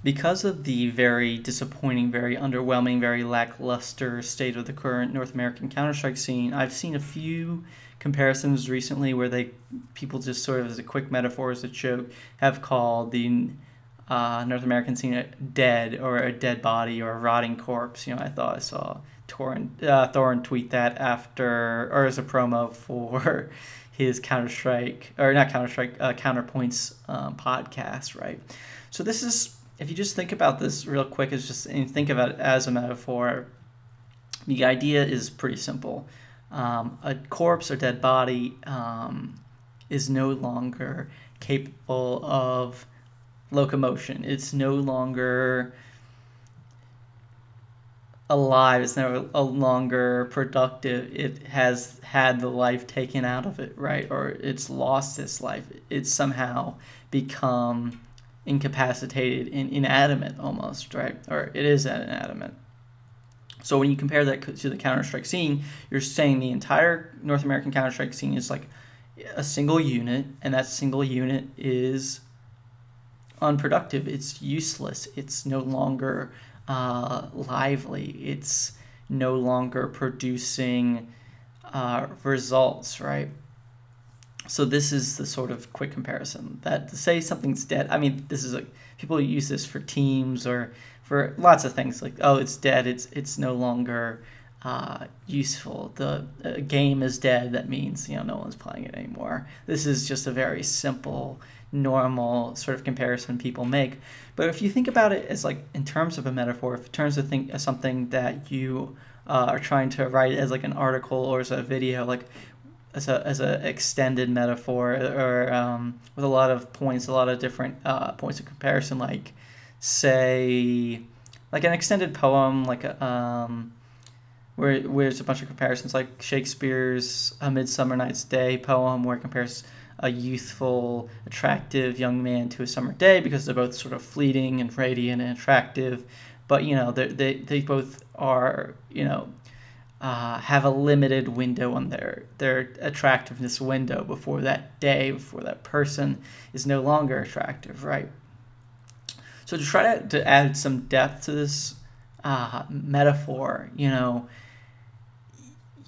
Because of the very disappointing, very underwhelming, very lackluster state of the current North American Counter-Strike scene, I've seen a few comparisons recently where people just sort of as a quick metaphor, as a joke, have called the North American scene dead, or a dead body, or a rotting corpse. I thought I saw Thorin tweet that after, or as a promo for his Counter-Strike, or not Counter-Strike, Counterpoints podcast, right? So this is, if you just think about this real quick, and think about it as a metaphor, the idea is pretty simple. A corpse or dead body is no longer capable of locomotion. It's no longer alive. It's no longer productive. It has had the life taken out of it, right? Or it's lost its life. It's somehow become incapacitated and inanimate almost, right? Or it is inanimate. So when you compare that to the Counter-Strike scene, you're saying the entire North American Counter-Strike scene is like a single unit, and that single unit is unproductive. It's useless. It's no longer lively. It's no longer producing results, right? So this is the sort of quick comparison. That to say something's dead, I mean, this is people use this for teams or for lots of things, like, oh, it's dead, it's no longer useful. The game is dead, that means no one's playing it anymore. This is just a very simple, normal sort of comparison people make. But if you think about it as like in terms of a metaphor, in terms of something that you are trying to write as like an article or as a video, like as a extended metaphor, or with a lot of points, a lot of different points of comparison, like say like an extended poem, like where there's a bunch of comparisons, like Shakespeare's A Midsummer Night's Day poem, where it compares a youthful, attractive young man to a summer day, because they're both sort of fleeting and radiant and attractive, but they both are have a limited window on their attractiveness window before that day, before that person is no longer attractive, right? So to try to add some depth to this metaphor,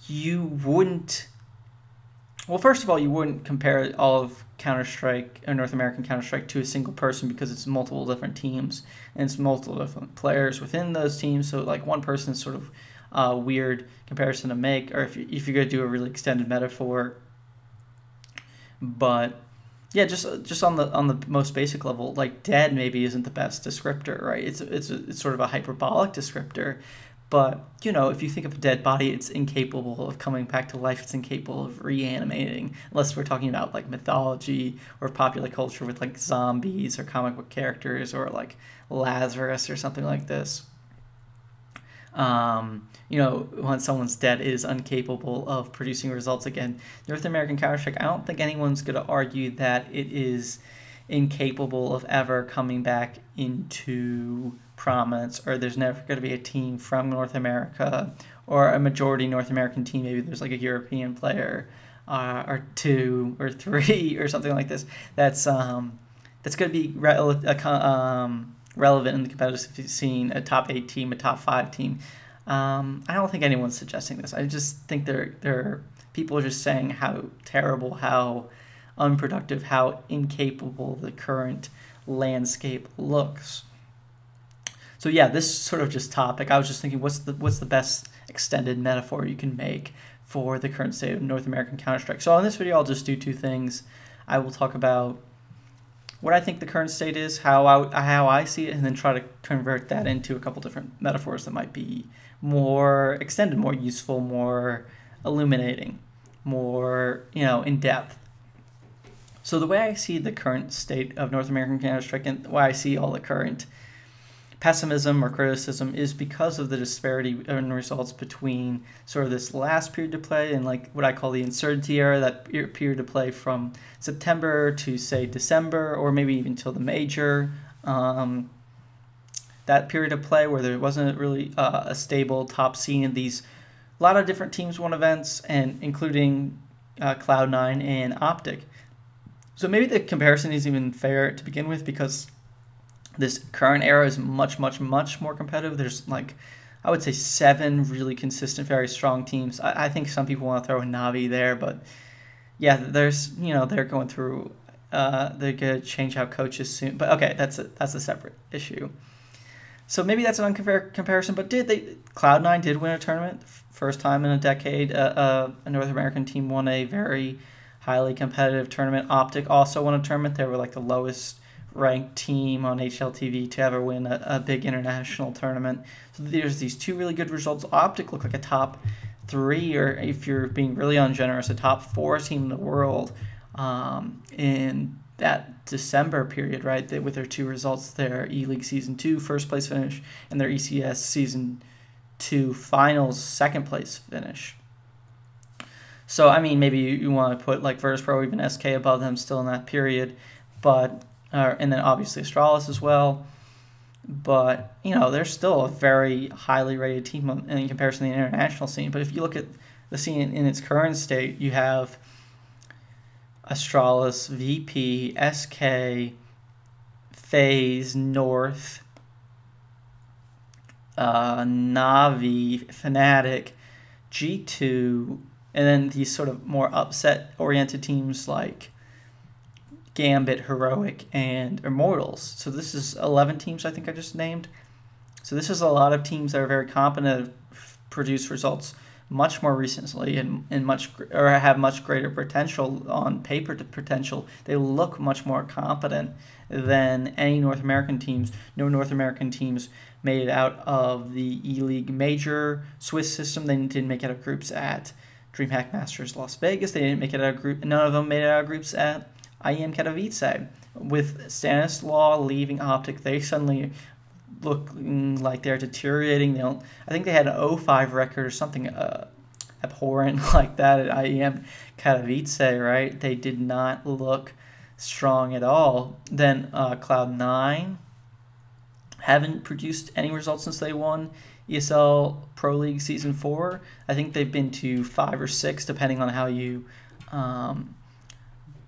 you wouldn't. Well, first of all, you wouldn't compare all of Counter-Strike or North American Counter-Strike to a single person, because it's multiple different teams and it's multiple different players within those teams. So like one person is sort of weird comparison to make, or if you're going to do a really extended metaphor. But yeah, just on the most basic level, like dead maybe isn't the best descriptor, right? It's sort of a hyperbolic descriptor. But if you think of a dead body, it's incapable of coming back to life. It's incapable of reanimating, unless we're talking about like mythology or popular culture with like zombies or comic book characters, or like Lazarus or something like this. When someone's dead, it is incapable of producing results again. North American Counter-Strike, I don't think anyone's going to argue that it is incapable of ever coming back into prominence, or there's never going to be a team from North America, or a majority North American team. Maybe there's like a European player or two or three or something like this that's going to be relevant in the competitive scene, a top 8 team, a top 5 team. I don't think anyone's suggesting this. I just think they're people are just saying how terrible, how unproductive, how incapable the current landscape looks. So yeah, this sort of just topic, I was just thinking, what's the best extended metaphor you can make for the current state of North American Counter-Strike? So in this video, I'll just do 2 things. I will talk about what I think the current state is, how I see it, and then try to convert that into a couple different metaphors that might be more extended, more useful, more illuminating, more in depth. So the way I see the current state of North American Counter-Strike, and the way I see all the current pessimism or criticism, is because of the disparity in results between sort of this last period to play and like what I call the uncertainty era, that period to play from September to say December, or maybe even till the major. That period of play where there wasn't really a stable top scene, and a lot of different teams won events, and including Cloud9 and Optic. So maybe the comparison isn't even fair to begin with, because This current era is much, much, much more competitive. There's like, I would say 7 really consistent, very strong teams. I think some people want to throw in Navi there, but yeah, there's, they're going through, they're going to change out coaches soon. But okay, that's a separate issue. So maybe that's an unfair comparison, but Cloud9 did win a tournament, first time in a decade. A North American team won a very highly competitive tournament. Optic also won a tournament. They were like the lowest ranked team on HLTV to ever win a big international tournament. So there's these 2 really good results. Optic looked like a top 3, or if you're being really ungenerous, a top 4 team in the world in that December period, right? With their 2 results, their E-League Season 2 first place finish and their ECS Season 2 finals second place finish. So, I mean, maybe you want to put like Virtus Pro, even SK above them still in that period, but and then obviously Astralis as well. But, they're still a very highly rated team in comparison to the international scene. But if you look at the scene in its current state, you have Astralis, VP, SK, FaZe, North, Navi, Fnatic, G2, and then these sort of more upset-oriented teams like Gambit, Heroic, and Immortals. So this is 11 teams I think I just named. So this is a lot of teams that are very competent, produce results much more recently and have much greater potential on paper. Potential. They look much more competent than any North American teams. No North American teams made it out of the E-League Major Swiss system. They didn't make it out of groups at DreamHack Masters Las Vegas. They didn't make it out of group. None of them made it out of groups at IEM Katowice. With Stanislaw leaving Optic, they suddenly look like they're deteriorating. I think they had an 0-5 record or something abhorrent like that at IEM Katowice, right? They did not look strong at all. Then Cloud9 haven't produced any results since they won ESL Pro League Season 4. I think they've been to 5 or 6, depending on how you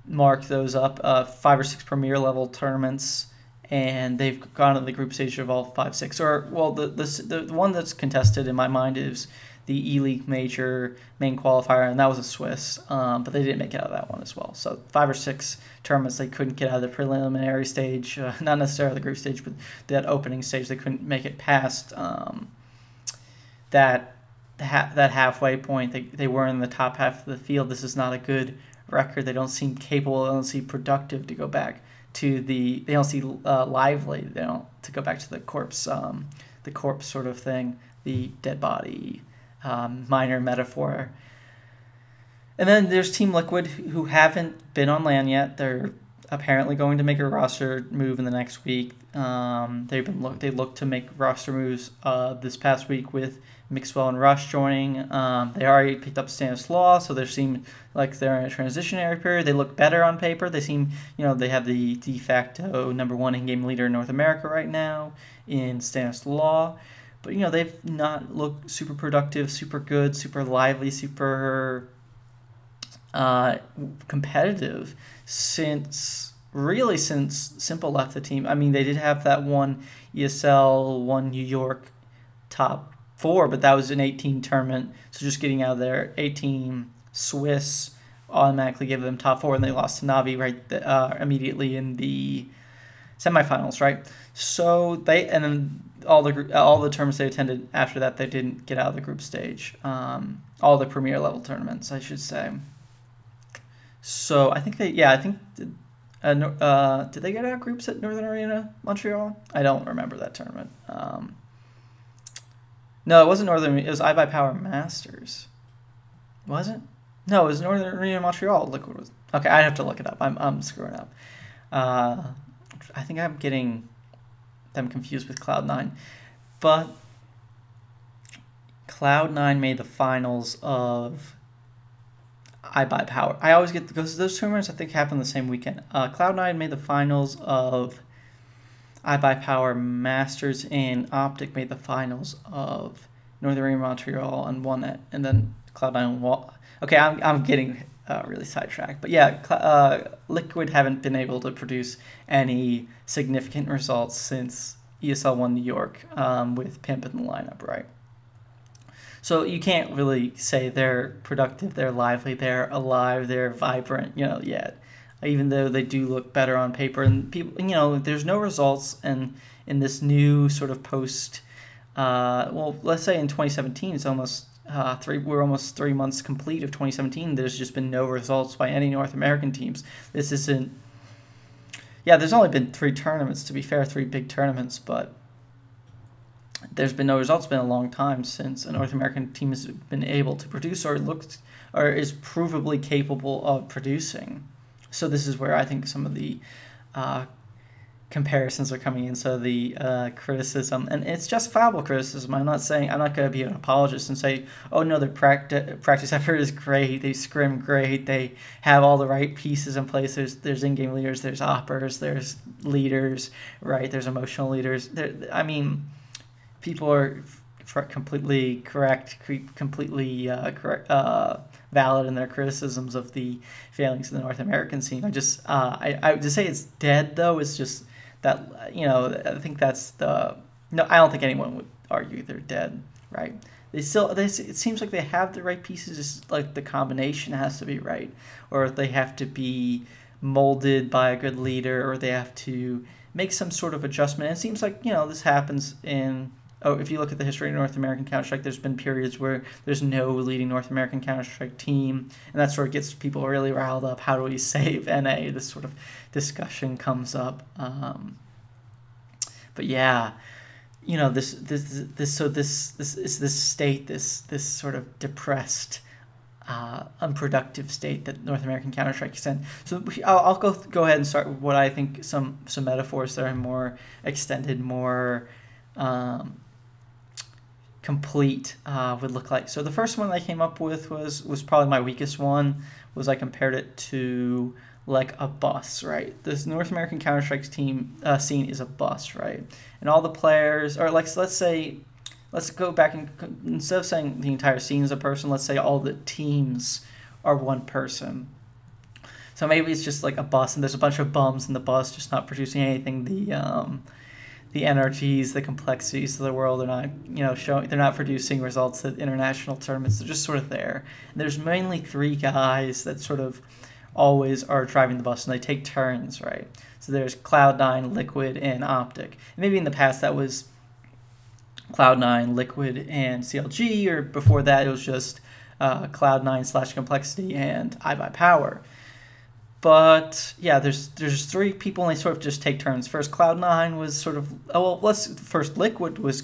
mark those up, 5 or 6 premier level tournaments, and they've gone to the group stage of all 5, 6. Or, well, the one that's contested in my mind is the E-League Major main qualifier, and that was a Swiss, but they didn't make it out of that one as well. So 5 or 6 tournaments they couldn't get out of the preliminary stage, not necessarily the group stage, but that opening stage they couldn't make it past that halfway point. They were in the top half of the field. This is not a good record. They don't seem capable. They don't seem productive to go back to they don't seem lively. They don't to go back to the corpse sort of thing, the dead body minor metaphor. And then there's Team Liquid, who haven't been on LAN yet. They're apparently going to make a roster move in the next week. They look to make roster moves this past week with Mixwell and Rush joining. They already picked up Stanislaw, so they seem like they're in a transitionary period. They look better on paper. They seem, they have the de facto #1 in-game leader in North America right now in Stanislaw. But, they've not looked super productive, super good, super lively, super competitive since Simple left the team. I mean, they did have that one ESL, one New York top 4, but that was an 18 tournament. So just getting out of there, 18 Swiss automatically gave them top 4, and they lost to Navi immediately in the semifinals, right? So and then all the tournaments they attended after that, they didn't get out of the group stage. All the premier level tournaments, I should say. So I think did they get out of groups at Northern Arena Montreal? I don't remember that tournament. No, it wasn't Northern. It was iBuyPower Masters. Was it? No, it was Northern Arena Montreal. Liquid was. Okay, I have to look it up. I'm screwing up. I think I'm getting them confused with Cloud9, but Cloud9 made the finals of iBuyPower. I always get because those tournaments I think happen the same weekend. Cloud9 made the finals of iBuyPower Masters, and Optic made the finals of Northern Arena Montreal and won it. And then Cloud9 won. Okay, I'm getting really sidetracked. But yeah, Liquid haven't been able to produce any significant results since ESL One New York with Pimp in the lineup, right? So you can't really say they're productive, they're lively, they're alive, they're vibrant, yet. Even though they do look better on paper, and people, there's no results, and in this new sort of post, let's say in 2017, it's almost we're almost 3 months complete of 2017. There's just been no results by any North American teams. This isn't. Yeah, there's only been 3 tournaments, to be fair, 3 big tournaments, but there's been no results. It's been a long time since a North American team has been able to produce or is provably capable of producing. So this is where I think some of the comparisons are coming in. So the criticism, and it's justifiable criticism. I'm not going to be an apologist and say, oh no, their practice effort is great. They scrim great. They have all the right pieces in place. There's in-game leaders. There's oppers. There's leaders. Right. There's emotional leaders. People are completely correct, completely valid in their criticisms of the failings in the North American scene. I to say it's dead though is just that I think that's I don't think anyone would argue they're dead, right? It seems like they have the right pieces, just like the combination has to be right, or they have to be molded by a good leader, or they have to make some sort of adjustment. And it seems like this happens in. Oh, if you look at the history of North American Counter-Strike, there's been periods where there's no leading North American Counter-Strike team, and that sort of gets people really riled up. How do we save NA? This sort of discussion comes up. But yeah, this is this state, this sort of depressed, unproductive state that North American Counter-Strike is in. So I'll go ahead and start with what I think some metaphors that are more extended, more complete would look like. So the first one I came up with was probably my weakest one. Was I compared it to like a bus, right? This North American Counter-Strike team scene is a bus, right? And all the players, or like let's go back and instead of saying the entire scene is a person, let's say all the teams are one person. So maybe it's just like a bus, and there's a bunch of bums in the bus just not producing anything. The NRGs, the complexities of the world, they're not, they're not producing results at international tournaments. They're just sort of there. And there's mainly 3 guys that sort of always are driving the bus, and they take turns, right? So there's Cloud9, Liquid, and Optic. And maybe in the past that was Cloud9, Liquid, and CLG, or before that it was just Cloud9/Complexity and iBuyPower. But yeah, there's 3 people, and they sort of just take turns. First, Cloud9 was sort of first Liquid was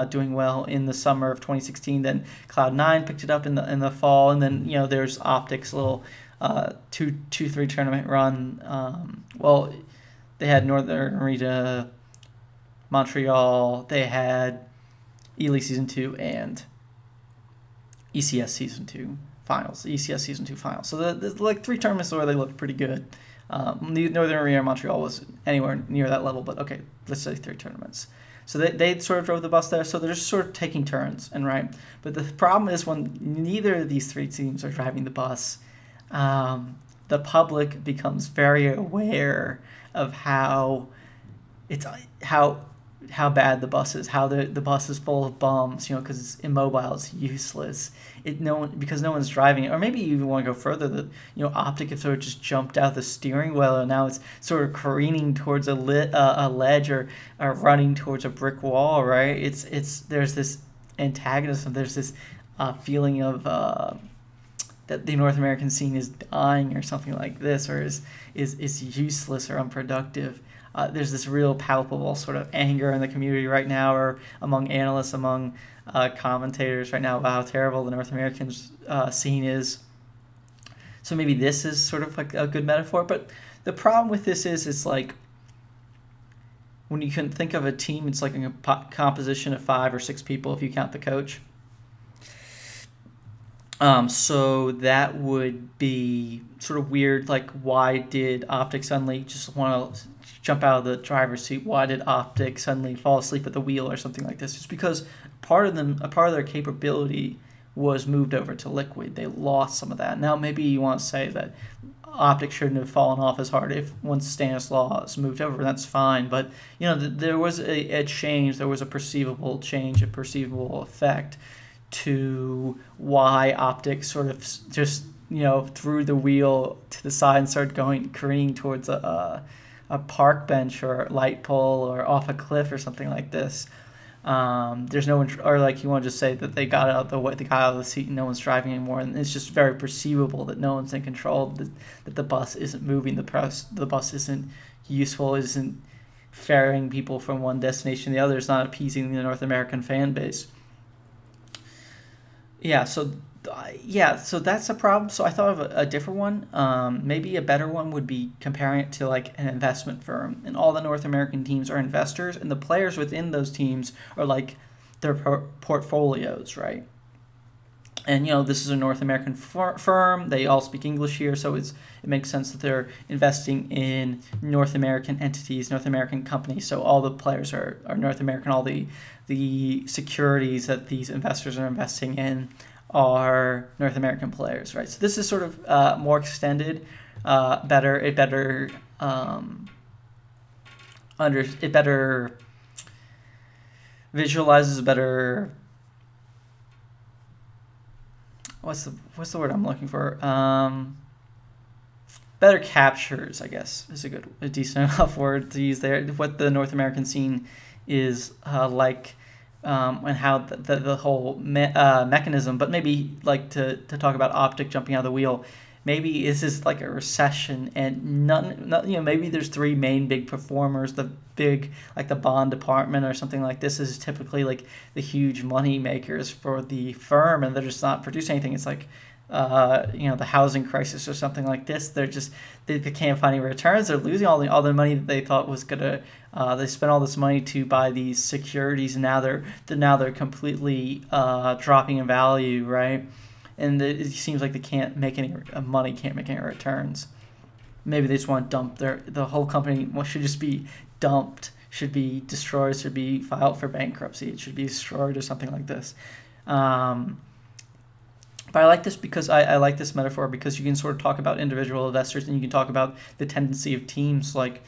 doing well in the summer of 2016. Then Cloud9 picked it up in the fall, and then there's Optics little 2-3 tournament run. They had Northern Arena, Montreal. They had Ely Season 2 and ECS Season 2. Finals, the ECS Season 2 finals. So there's like 3 tournaments where they looked pretty good. Northern Arena Montreal was anywhere near that level, but okay, let's say 3 tournaments. So they sort of drove the bus there, so they're just sort of taking turns, and right. But the problem is when neither of these 3 teams are driving the bus, the public becomes very aware of how bad the bus is, how the bus is full of bums, because it's immobile, it's useless. Because no one's driving it. Or maybe you even want to go further, that Optic have sort of just jumped out the steering wheel, and now it's sort of careening towards a ledge or running towards a brick wall, right? There's this antagonism, there's this feeling of that the North American scene is dying or something like this, or is useless or unproductive. There's this real palpable sort of anger in the community right now, or among analysts, among commentators right now, about how terrible the North American scene is. So maybe this is sort of like a good metaphor. But the problem with this is, it's like when you can think of a team, it's like a composition of 5 or 6 people if you count the coach. So that would be sort of weird. Like, why did Optic suddenly just want to jump out of the driver's seat? Why did Optic suddenly fall asleep at the wheel or something like this? Just because part of their capability was moved over to liquid. They lost some of that. Now maybe you want to say that optics shouldn't have fallen off as hard if once Stanislaus moved over. That's fine, but there was a change. There was a perceivable change, a perceivable effect to why optics sort of just threw the wheel to the side and started careening towards a park bench or a light pole or off a cliff or something like this. There's no one, or like you want to just say that they got out of the way, they got out of the seat and no one's driving anymore, and it's just very perceivable that no one's in control, that the bus isn't moving, the bus isn't useful, isn't ferrying people from one destination to the other, it's not appeasing the North American fan base. So that's a problem. So I thought of a different one. Maybe a better one would be comparing it to like an investment firm, and all the North American teams are investors, and the players within those teams are like their portfolios, right? And this is a North American firm. They all speak English here, so it makes sense that they're investing in North American entities, North American companies. So all the players are North American. All the securities that these investors are investing in are North American players, right? So this is sort of more extended, better visualizes, better. What's the word I'm looking for? Better captures, I guess, is a decent enough word to use there. What the North American scene is like. And how the whole mechanism, but maybe like to talk about optic jumping out of the wheel, maybe this is like a recession, and maybe there's three main big performers, the big, like the bond department or something like this is typically like the huge money makers for the firm, and they're just not producing anything. It's like the housing crisis or something like this. They're just they can't find any returns. They're losing all the money that they thought was gonna. They spent all this money to buy these securities, and now they're completely dropping in value, right? And it seems like they can't make any money, can't make any returns. Maybe they just want to dump the whole company. Should just be dumped, should be destroyed, should be filed for bankruptcy. It should be destroyed or something like this. But I like this because I like this metaphor because you can sort of talk about individual investors, and you can talk about the tendency of teams. Like,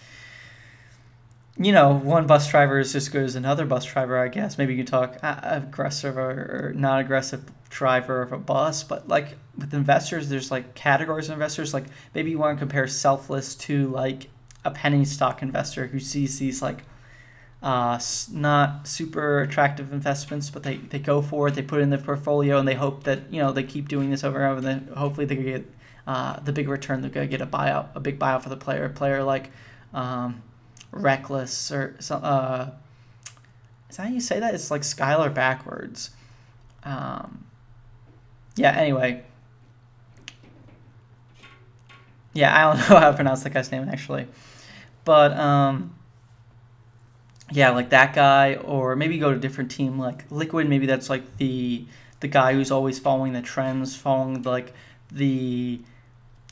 one bus driver is as good as another bus driver, I guess. Maybe you can talk aggressive or not aggressive driver of a bus. But like with investors, there's like categories of investors. Like maybe you want to compare selfless to like a penny stock investor who sees these like not super attractive investments, but they go for it, they put it in their portfolio, and they hope that they keep doing this over and over, and then hopefully they get the big return. They're gonna get a big buyout for the player. A player like Reckless or is that how you say that? It's like Skylar backwards. Anyway. I don't know how to pronounce that guy's name actually, but like that guy, or maybe go to a different team like Liquid. Maybe that's like the guy who's always following the trends, following like the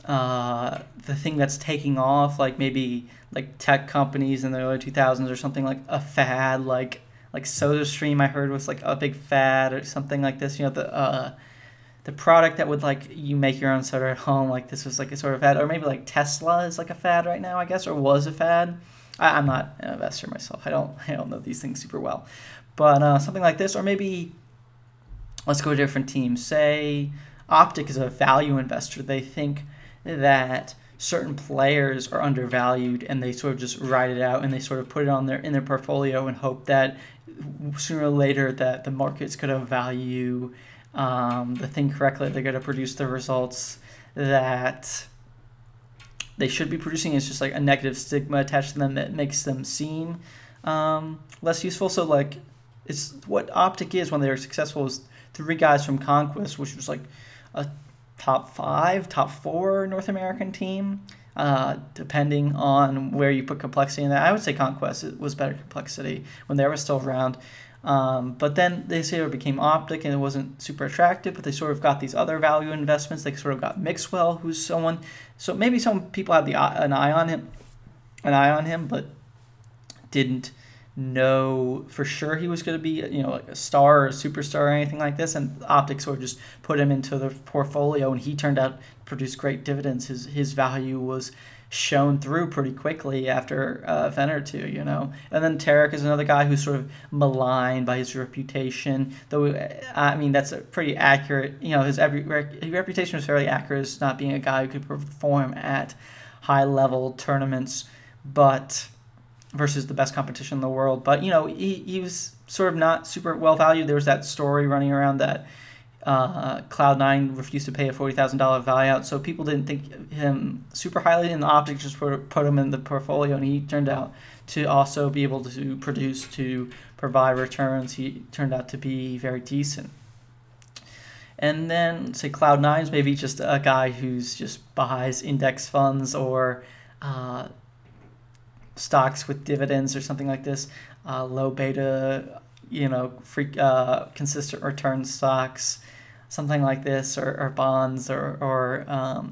thing that's taking off, like maybe like tech companies in the early 2000s or something, like a fad, like SodaStream I heard was like a big fad or something like this. The product that would like you make your own soda at home, like this was like a sort of fad. Or maybe like Tesla is like a fad right now, I guess, or was a fad. I'm not an investor myself. I don't know these things super well, but something like this. Or maybe let's go to different teams. Say Optic is a value investor. They think that certain players are undervalued, and they sort of just ride it out, and they sort of put it in their portfolio and hope that sooner or later that the market's going to value the thing correctly. They're going to produce the results that they should be producing. It's just like a negative stigma attached to them that makes them seem less useful. So like it's what Optic is when they were successful is three guys from Conquest, which was like a top 5, top 4 North American team, depending on where you put complexity in that. I would say Conquest was better complexity when they were still around. But then they sort of became Optic, and it wasn't super attractive, but they sort of got these other value investments. They sort of got Mixwell, who's someone, so maybe some people had an eye on him, but didn't know for sure he was going to be, like a star or a superstar or anything like this, and optics sort of just put him into the portfolio, and he turned out to produce great dividends. His value was shown through pretty quickly after an event or two, And then Tarek is another guy who's sort of maligned by his reputation, though, I mean, that's a pretty accurate, his reputation was fairly accurate as not being a guy who could perform at high-level tournaments, but versus the best competition in the world. But, he was sort of not super well valued. There was that story running around that Cloud9 refused to pay a $40,000 buyout, so people didn't think him super highly, and the optics just put him in the portfolio, and he turned out to also be able to produce, to provide returns. He turned out to be very decent. And then, say, Cloud9's maybe just a guy who's just buys index funds or stocks with dividends or something like this, low beta, consistent return stocks, something like this, or bonds, or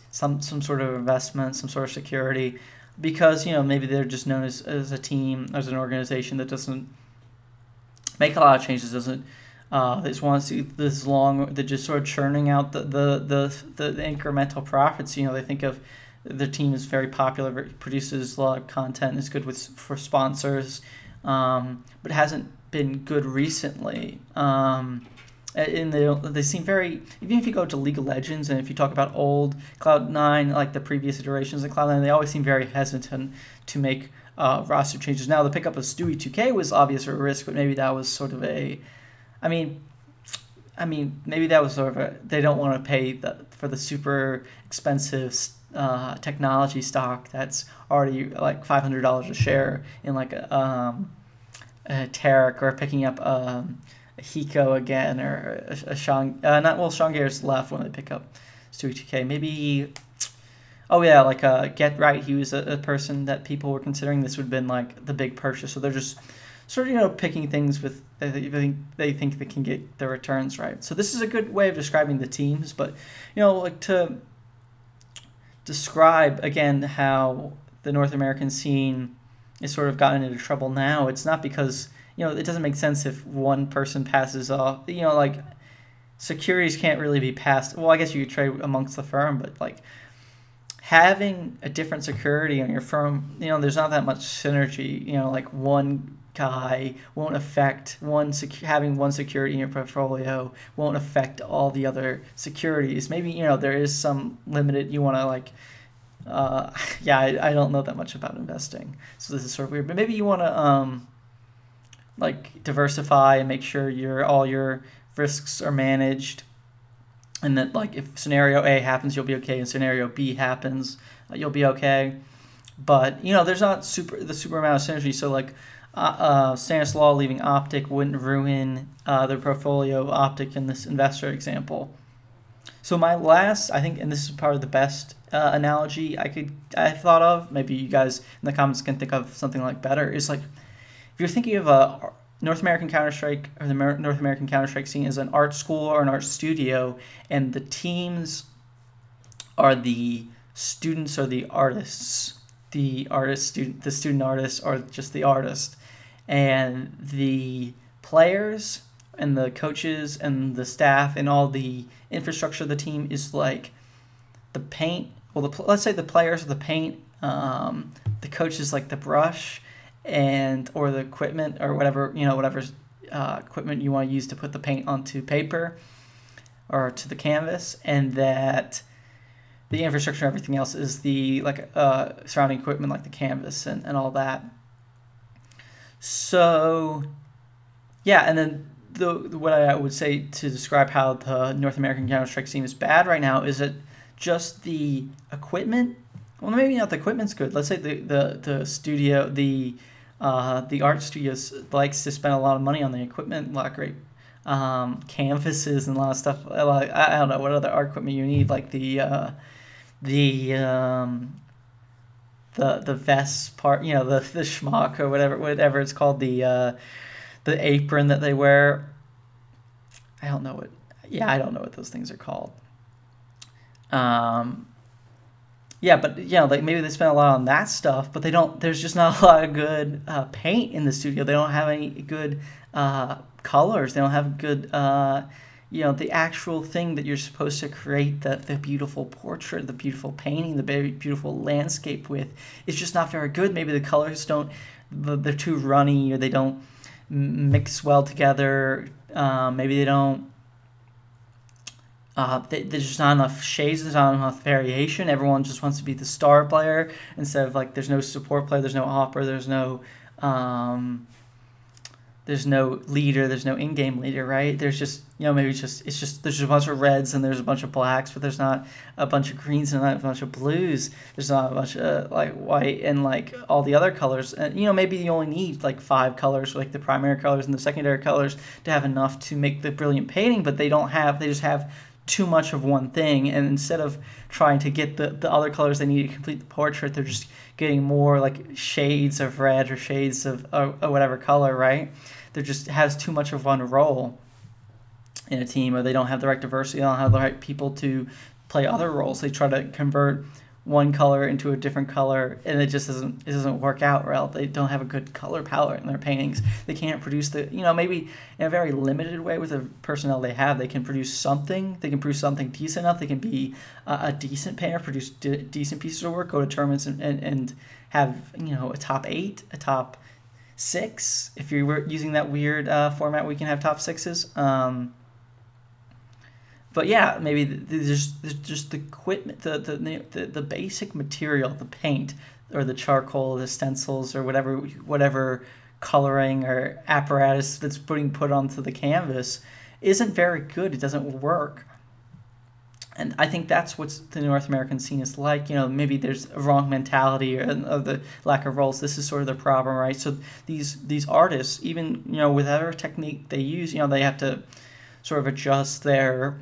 some sort of investment, some sort of security, because maybe they're just known as a team, as an organization that doesn't make a lot of changes, doesn't they just want to see this long, they're just sort of churning out the incremental profits. They think of their team is very popular, produces a lot of content, is good for sponsors, but hasn't been good recently. And they seem very, even if you go to League of Legends and if you talk about old Cloud9, like the previous iterations of Cloud9, they always seem very hesitant to make roster changes. Now, the pickup of Stewie 2K was obvious a risk, but maybe that was sort of maybe that was sort of they don't want to pay for the super expensive technology stock that's already like $500 a share in like a Tarek, or picking up a Hiko again, or a Sean. Sean Garrett's left when they pick up Stewie 2K. Maybe, like Get Right. He was a person that people were considering. This would have been like the big purchase. So they're just sort of picking things with they think they can get the returns right. So this is a good way of describing the teams, but like to describe again how the North American scene is sort of gotten into trouble now. It's not because it doesn't make sense if one person passes off. Like securities can't really be passed. Well, I guess you could trade amongst the firm, but like having a different security on your firm, there's not that much synergy. Like one guy won't affect having one security in your portfolio won't affect all the other securities. Maybe there is some limited, you want to like I don't know that much about investing, so this is sort of weird, but maybe you want to like diversify and make sure all your risks are managed, and that like if scenario A happens, you'll be okay, and scenario B happens, you'll be okay. But there's not the super amount of synergy. So like Stanislaw leaving Optic wouldn't ruin their portfolio of Optic in this investor example. So my last, I think, and this is probably the best analogy I thought of, maybe you guys in the comments can think of something like better, is like if you're thinking of a North American Counter-Strike, or the North American Counter-Strike scene, as an art school or an art studio, and the teams are the students or the artists. The student artists are just the artist, and the players and the coaches and the staff and all the infrastructure of the team is like the paint. Well, let's say the players are the paint, the coach is like the brush, or the equipment, or whatever equipment you want to use to put the paint onto paper or to the canvas, and that the infrastructure and everything else is the surrounding equipment, like the canvas and all that. So yeah, and then what I would say to describe how the North American Counter-Strike scene is bad right now is that just the equipment, well, maybe not the equipment's good. Let's say the studio, the art studios likes to spend a lot of money on the equipment, a lot of great canvases and a lot of stuff. I don't know what other art equipment you need, like the vest part, the schmuck or whatever it's called, the apron that they wear. I don't know what those things are called. Yeah, but like maybe they spend a lot on that stuff, but they don't. There's just not a lot of good paint in the studio. They don't have any good colors. They don't have good, the actual thing that you're supposed to create the beautiful portrait, the beautiful painting, the very beautiful landscape with. It's just not very good. Maybe the colors don't. They're too runny, or they don't mix well together. Maybe they don't. There's just not enough shades. There's not enough variation. Everyone just wants to be the star player instead of like there's no support player. There's no opera. Um, there's no leader. There's no in-game leader. Right? There's just maybe it's just there's just a bunch of reds and there's a bunch of blacks, but there's not a bunch of greens and not a bunch of blues. There's not a bunch of like white and like all the other colors. And maybe you only need like 5 colors, like the primary colors and the secondary colors, to have enough to make the brilliant painting. But they don't have. They just have too much of one thing, and instead of trying to get the other colors they need to complete the portrait, they're just getting more like shades of red or shades of whatever color, right? There just has too much of one role in a team, or they don't have the right diversity, they don't have the right people to play other roles. They try to convert one color into a different color, and it doesn't work out well. They don't have a good color palette in their paintings. They can't produce maybe in a very limited way with the personnel they have, they can produce something. They can produce something decent enough. They can be a decent painter, produce decent pieces of work, go to tournaments and have a top 8, a top 6. If you were using that weird format, we can have top 6s. But yeah, maybe there's just the equipment, the basic material, the paint or the charcoal, the stencils or whatever coloring or apparatus that's put onto the canvas isn't very good. It doesn't work. And I think that's what the North American scene is like. Maybe there's a wrong mentality of the lack of roles. This is sort of the problem, right? So these artists, even with whatever technique they use, they have to sort of adjust their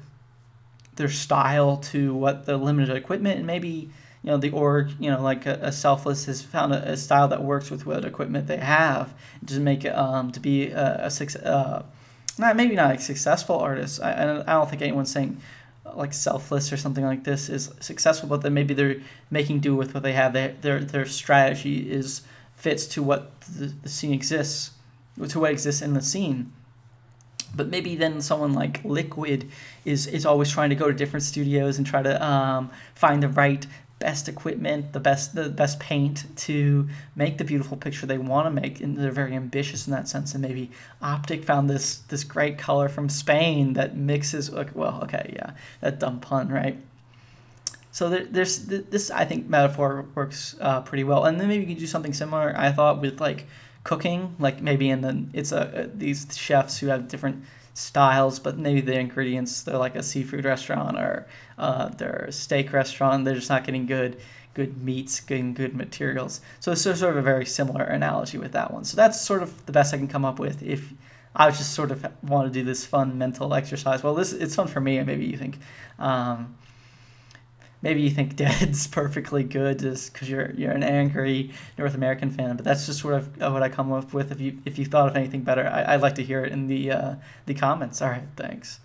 style to what the limited equipment, and maybe the org, like a Selfless has found a style that works with what equipment they have to make it to be a not a successful artist. I don't think anyone's saying like Selfless or something like this is successful, but then maybe they're making do with what they have. Their strategy fits to what the scene exists, to what exists in the scene. But maybe then someone like Liquid is always trying to go to different studios and try to find the right best equipment, the best paint to make the beautiful picture they want to make, and they're very ambitious in that sense. And maybe Optic found this great color from Spain that mixes that dumb pun, right? So there's this, I think, metaphor works pretty well. And then maybe you can do something similar, I thought, with like cooking, like maybe it's these chefs who have different styles, but maybe the ingredients, they're like a seafood restaurant or they're a steak restaurant. They're just not getting good meats, getting good materials. So it's sort of a very similar analogy with that one. So that's sort of the best I can come up with if I was just sort of want to do this fun mental exercise. Well, it's fun for me, and maybe you think Dead's perfectly good just because you're an angry North American fan, but that's just sort of what I come up with. If you thought of anything better, I'd like to hear it in the comments. All right, thanks.